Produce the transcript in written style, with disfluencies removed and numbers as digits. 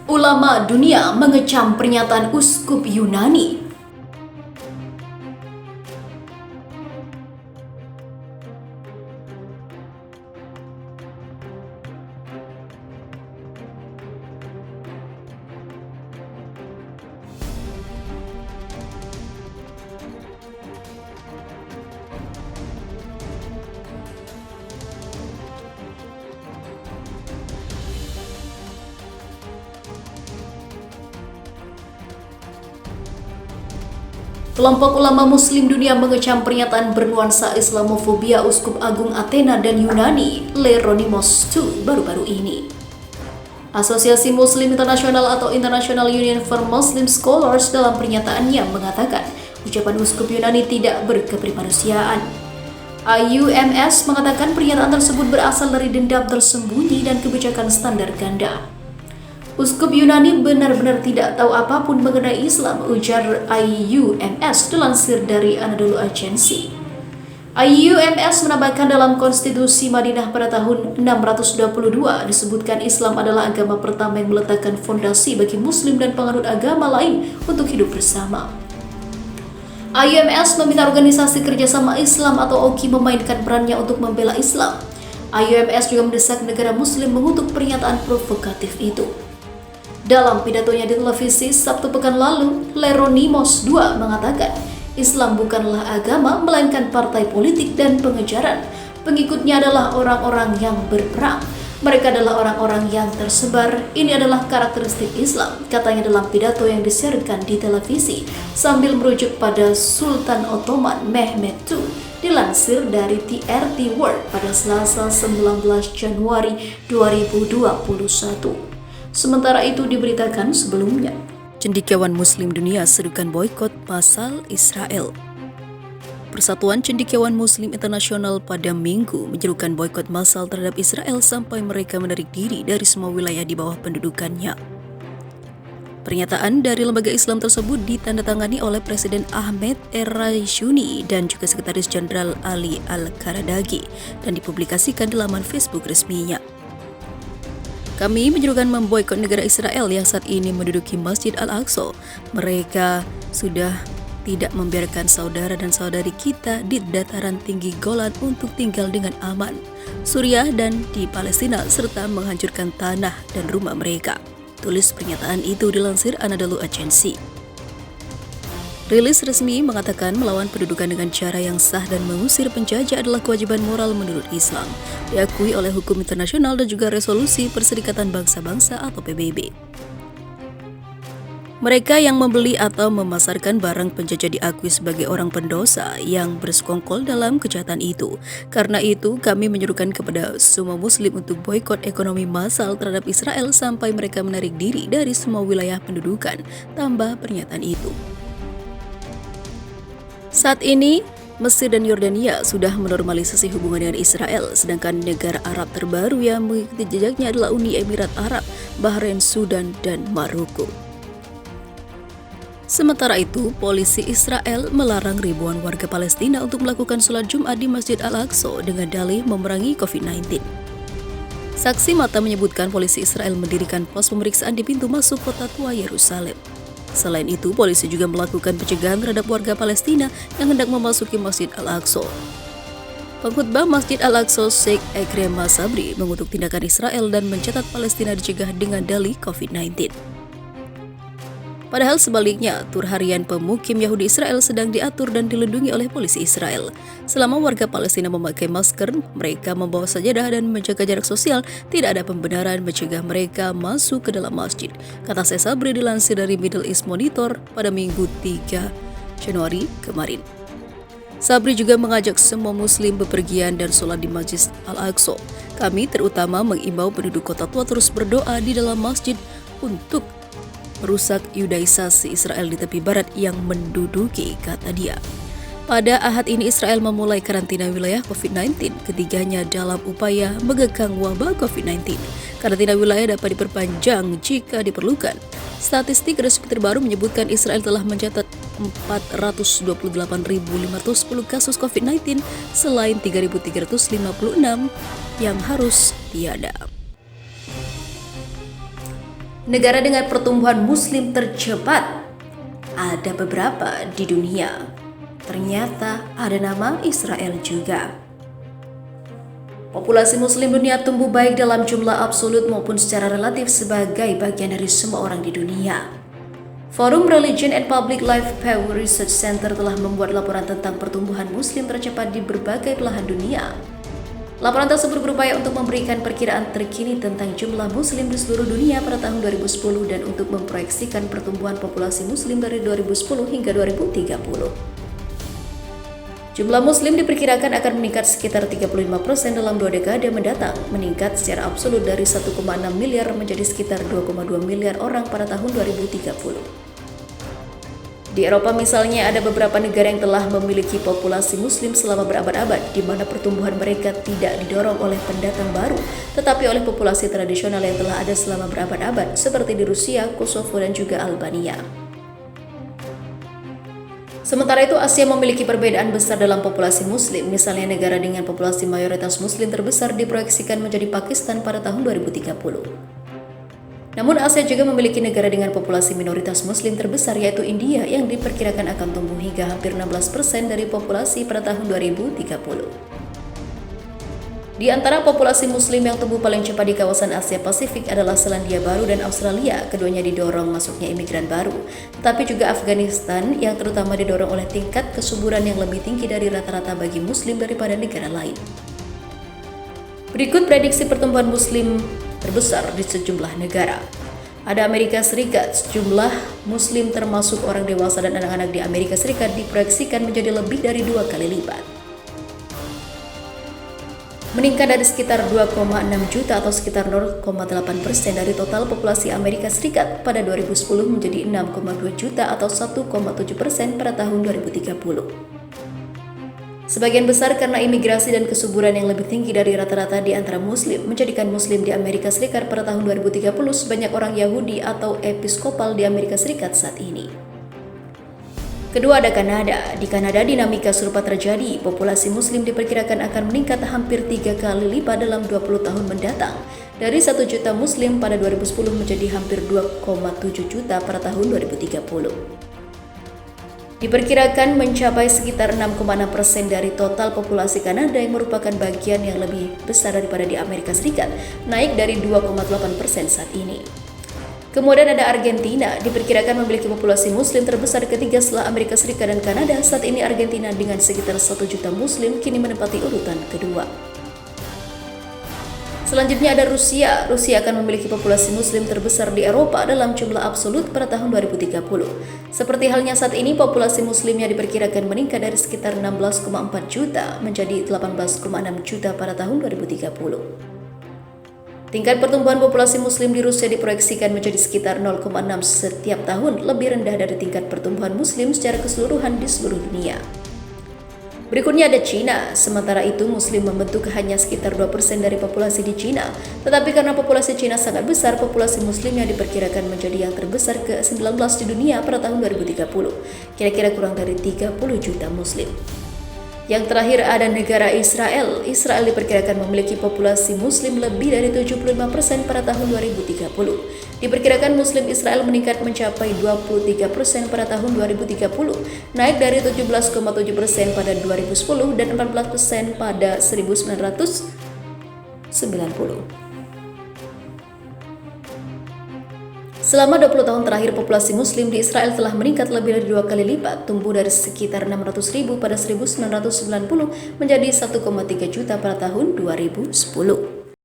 Ulama dunia mengecam pernyataan uskup Yunani. Kelompok ulama muslim dunia mengecam pernyataan bernuansa Islamofobia Uskup Agung Athena dan Yunani, Ieronymos II, baru-baru ini. Asosiasi Muslim Internasional atau International Union for Muslim Scholars dalam pernyataannya mengatakan ucapan Uskup Yunani tidak berkeprimanusiaan. IUMS mengatakan pernyataan tersebut berasal dari dendam tersembunyi dan kebijakan standar ganda. Uskup Yunani benar-benar tidak tahu apapun mengenai Islam, ujar IUMS dilansir dari Anadolu Agency. IUMS menambahkan dalam konstitusi Madinah pada tahun 622 disebutkan Islam adalah agama pertama yang meletakkan fondasi bagi Muslim dan penganut agama lain untuk hidup bersama. IUMS meminta Organisasi Kerjasama Islam atau OKI memainkan perannya untuk membela Islam. IUMS juga mendesak negara Muslim mengutuk pernyataan provokatif itu. Dalam pidatonya di televisi Sabtu pekan lalu, Ieronymos II mengatakan Islam bukanlah agama melainkan partai politik dan pengejaran. Pengikutnya adalah orang-orang yang berperang. Mereka adalah orang-orang yang tersebar. Ini adalah karakteristik Islam, katanya dalam pidato yang disiarkan di televisi sambil merujuk pada Sultan Ottoman Mehmet II, dilansir dari TRT World pada Selasa 19 Januari 2021. Sementara itu diberitakan sebelumnya, cendekiawan Muslim dunia serukan boikot massal Israel. Persatuan Cendekiawan Muslim Internasional pada Minggu menyerukan boikot massal terhadap Israel sampai mereka menarik diri dari semua wilayah di bawah pendudukannya. Pernyataan dari lembaga Islam tersebut ditandatangani oleh Presiden Ahmed Errajuni dan juga Sekretaris Jenderal Ali Al-Karadagi dan dipublikasikan di laman Facebook resminya. Kami menyerukan memboikot negara Israel yang saat ini menduduki Masjid Al-Aqsa. Mereka sudah tidak membiarkan saudara dan saudari kita di dataran tinggi Golan untuk tinggal dengan aman, Suriah dan di Palestina, serta menghancurkan tanah dan rumah mereka. Tulis pernyataan itu dilansir Anadolu Agency. Rilis resmi mengatakan melawan pendudukan dengan cara yang sah dan mengusir penjajah adalah kewajiban moral menurut Islam, diakui oleh hukum internasional dan juga resolusi Perserikatan Bangsa-Bangsa atau PBB. Mereka yang membeli atau memasarkan barang penjajah diakui sebagai orang pendosa yang bersekongkol dalam kejahatan itu. Karena itu, kami menyerukan kepada semua Muslim untuk boikot ekonomi massal terhadap Israel sampai mereka menarik diri dari semua wilayah pendudukan, tambah pernyataan itu. Saat ini, Mesir dan Yordania sudah menormalisasi hubungan dengan Israel, sedangkan negara Arab terbaru yang mengikuti jejaknya adalah Uni Emirat Arab, Bahrain, Sudan, dan Maroko. Sementara itu, polisi Israel melarang ribuan warga Palestina untuk melakukan sholat Jumat di Masjid Al-Aqsa dengan dalih memerangi COVID-19. Saksi mata menyebutkan polisi Israel mendirikan pos pemeriksaan di pintu masuk kota tua Yerusalem. Selain itu, polisi juga melakukan pencegahan terhadap warga Palestina yang hendak memasuki Masjid Al-Aqsa. Pengkhutbah Masjid Al-Aqsa Sheikh Ekrem Sabri mengutuk tindakan Israel dan mencatat Palestina dicegah dengan dalih COVID-19. Padahal sebaliknya, tur harian pemukim Yahudi Israel sedang diatur dan dilindungi oleh polisi Israel. Selama warga Palestina memakai masker, mereka membawa sajadah dan menjaga jarak sosial, tidak ada pembenaran mencegah mereka masuk ke dalam masjid, kata Sheikh Sabri dilansir dari Middle East Monitor pada Minggu 3 Januari kemarin. Sabri juga mengajak semua Muslim bepergian dan sholat di Masjid Al-Aqsa. Kami terutama mengimbau penduduk kota tua terus berdoa di dalam masjid untuk merusak Yudaisasi Israel di tepi barat yang menduduki, kata dia. Pada Ahad ini Israel memulai karantina wilayah COVID-19 ketiganya dalam upaya mengekang wabah COVID-19. Karantina wilayah dapat diperpanjang jika diperlukan. Statistik resmi terbaru menyebutkan Israel telah mencatat 428.510 kasus COVID-19 selain 3.356 yang harus tiada. Negara dengan pertumbuhan muslim tercepat ada beberapa di dunia. Ternyata ada nama Israel juga. Populasi muslim dunia tumbuh baik dalam jumlah absolut maupun secara relatif sebagai bagian dari semua orang di dunia. Forum Religion and Public Life Pew Research Center telah membuat laporan tentang pertumbuhan muslim tercepat di berbagai belahan dunia. Laporan tersebut berupaya untuk memberikan perkiraan terkini tentang jumlah muslim di seluruh dunia pada tahun 2010 dan untuk memproyeksikan pertumbuhan populasi muslim dari 2010 hingga 2030. Jumlah muslim diperkirakan akan meningkat sekitar 35% dalam 2 dekade mendatang, meningkat secara absolut dari 1,6 miliar menjadi sekitar 2,2 miliar orang pada tahun 2030. Di Eropa misalnya ada beberapa negara yang telah memiliki populasi muslim selama berabad-abad di mana pertumbuhan mereka tidak didorong oleh pendatang baru tetapi oleh populasi tradisional yang telah ada selama berabad-abad seperti di Rusia, Kosovo dan juga Albania. Sementara itu Asia memiliki perbedaan besar dalam populasi muslim, misalnya negara dengan populasi mayoritas muslim terbesar diproyeksikan menjadi Pakistan pada tahun 2030. Namun Asia juga memiliki negara dengan populasi minoritas muslim terbesar yaitu India yang diperkirakan akan tumbuh hingga hampir 16% dari populasi pada tahun 2030. Di antara populasi muslim yang tumbuh paling cepat di kawasan Asia Pasifik adalah Selandia Baru dan Australia, keduanya didorong masuknya imigran baru, tetapi juga Afghanistan yang terutama didorong oleh tingkat kesuburan yang lebih tinggi dari rata-rata bagi muslim daripada negara lain. Berikut prediksi pertumbuhan muslim terbesar di sejumlah negara. Ada Amerika Serikat, jumlah muslim termasuk orang dewasa dan anak-anak di Amerika Serikat diproyeksikan menjadi lebih dari 2 kali lipat. Meningkat dari sekitar 2,6 juta atau sekitar 0,8% dari total populasi Amerika Serikat pada 2010 menjadi 6,2 juta atau 1,7% pada tahun 2030. Sebagian besar karena imigrasi dan kesuburan yang lebih tinggi dari rata-rata di antara muslim menjadikan muslim di Amerika Serikat pada tahun 2030 sebanyak orang Yahudi atau episkopal di Amerika Serikat saat ini. Kedua ada Kanada. Di Kanada dinamika serupa terjadi. Populasi muslim diperkirakan akan meningkat hampir 3 kali lipat dalam 20 tahun mendatang. Dari 1 juta muslim pada 2010 menjadi hampir 2,7 juta pada tahun 2030. Diperkirakan mencapai sekitar 6,6% dari total populasi Kanada yang merupakan bagian yang lebih besar daripada di Amerika Serikat, naik dari 2,8% saat ini. Kemudian ada Argentina, diperkirakan memiliki populasi muslim terbesar ketiga setelah Amerika Serikat dan Kanada. Saat ini Argentina dengan sekitar 1 juta muslim kini menempati urutan kedua. Selanjutnya ada Rusia. Rusia akan memiliki populasi muslim terbesar di Eropa dalam jumlah absolut pada tahun 2030. Seperti halnya saat ini, populasi muslimnya diperkirakan meningkat dari sekitar 16,4 juta menjadi 18,6 juta pada tahun 2030. Tingkat pertumbuhan populasi muslim di Rusia diproyeksikan menjadi sekitar 0,6 setiap tahun, lebih rendah dari tingkat pertumbuhan muslim secara keseluruhan di seluruh dunia. Berikutnya ada Cina. Sementara itu muslim membentuk hanya sekitar 2% dari populasi di Cina. Tetapi karena populasi Cina sangat besar, populasi muslimnya diperkirakan menjadi yang terbesar ke-19 di dunia pada tahun 2030. Kira-kira kurang dari 30 juta muslim. Yang terakhir ada negara Israel. Israel diperkirakan memiliki populasi muslim lebih dari 75% pada tahun 2030. Diperkirakan muslim Israel meningkat mencapai 23% pada tahun 2030, naik dari 17,7% pada 2010 dan 14% pada 1990. Selama 20 tahun terakhir, populasi muslim di Israel telah meningkat lebih dari 2 kali lipat, tumbuh dari sekitar 600.000 pada 1990 menjadi 1,3 juta pada tahun 2010.